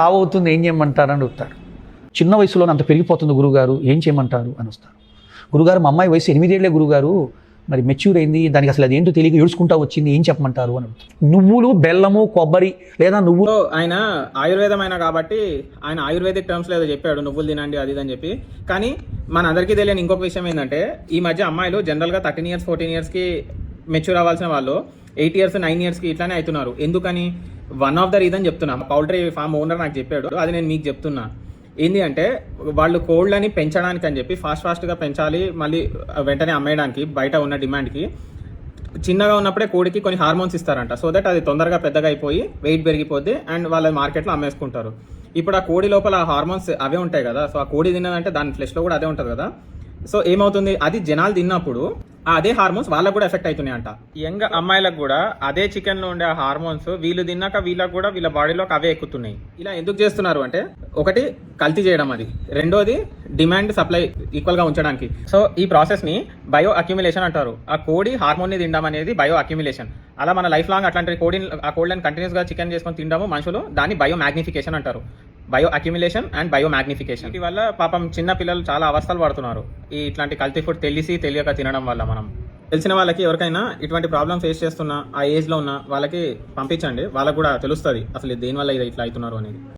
అవుతుంది ఏం చేయమంటారు అని అడుగుతారు. చిన్న వయసులోనే అంత పెరిగిపోతుంది గురుగారు, ఏం చేయమంటారు అని వస్తారు. గురుగారు మా అమ్మాయి వయసు 8 ఏళ్లే గురుగారు, మరి మెచ్యూర్ అయింది, దానికి అసలు అదేంటో తెలియక ఏడ్చుకుంటా వచ్చింది, ఏం చెప్పమంటారు అని అడుగుతారు. నువ్వులు, బెల్లము, కొబ్బరి లేదా నువ్వు ఆయన ఆయుర్వేదం అయినా కాబట్టి ఆయన ఆయుర్వేదిక్ టర్మ్స్ ఏదో చెప్పాడు, నువ్వులు తినండి అది అని చెప్పి. కానీ మన అందరికీ తెలియని ఇంకొక విషయం ఏంటంటే, ఈ మధ్య అమ్మాయిలు జనరల్గా 13 ఇయర్స్ 14 ఇయర్స్కి మెచ్యూర్ అవ్వాల్సిన వాళ్ళు 8 ఇయర్స్ 9 ఇయర్స్కి ఇట్లానే అవుతున్నారు. ఎందుకని? వన్ ఆఫ్ ద రీజన్ చెప్తున్నా, పౌల్ట్రీ ఫామ్ ఓనర్ నాకు చెప్పాడు, అది నేను మీకు చెప్తున్నా. ఏంటి అంటే, వాళ్ళు కోళ్ళని పెంచడానికి అని చెప్పి ఫాస్ట్గా పెంచాలి, మళ్ళీ వెంటనే అమ్మేయడానికి బయట ఉన్న డిమాండ్కి చిన్నగా ఉన్నప్పుడే కోడికి కొన్ని హార్మోన్స్ ఇస్తారంట. సో దట్ అది తొందరగా పెద్దగా అయిపోయి వెయిట్ పెరిగిపోద్ది అండ్ వాళ్ళ మార్కెట్లో అమ్మేసుకుంటారు. ఇప్పుడు ఆ కోడి లోపల ఆ హార్మోన్స్ అవే ఉంటాయి కదా, సో ఆ కోడి తిన్నదంటే దాని ఫ్లెష్లో కూడా అదే ఉంటుంది కదా. సో ఏమవుతుంది, అది జనాలు తిన్నప్పుడు అదే హార్మోన్స్ వాళ్ళకు కూడా ఎఫెక్ట్ అవుతున్నాయి అంట. యంగ్ అమ్మాయిలకు కూడా అదే చికెన్లో ఉండే ఆ హార్మోన్స్ వీళ్ళు తిన్నాక వీళ్ళకి కూడా వీళ్ళ బాడీలోకి అవే ఎక్కుతున్నాయి. ఇలా ఎందుకు చేస్తున్నారు అంటే, ఒకటి కల్తీ చేయడం, అది రెండోది డిమాండ్ సప్లై ఈక్వల్గా ఉంచడానికి. సో ఈ ప్రాసెస్ని బయో అక్యుమిలేషన్ అంటారు. ఆ కోడి హార్మోన్ని తినడం అనేది బయో అక్యుమిలేషన్. అలా మన లైఫ్ లాంగ్ అట్లాంటి ఆ కోడిని కంటిన్యూస్గా చికెన్ చేసుకొని తినడము మనుషులు దాన్ని బయో మ్యాగ్నిఫికేషన్ అంటారు. Bio accumulation and bio magnification. వీటి వల్ల పాపం చిన్న పిల్లలు చాలా అవస్థలు పడుతున్నారు ఈ ఇట్లాంటి కల్తీ ఫుడ్ తెలియక తినడం వల్ల. మనం తెలిసిన వాళ్ళకి ఎవరికైనా ఇటువంటి ప్రాబ్లం ఫేస్ చేస్తున్నా, ఆ ఏజ్లో ఉన్న వాళ్ళకి పంపించండి, వాళ్ళకు కూడా తెలుస్తుంది అసలు దేనివల్ల ఇది ఇట్లా అవుతున్నారు అనేది.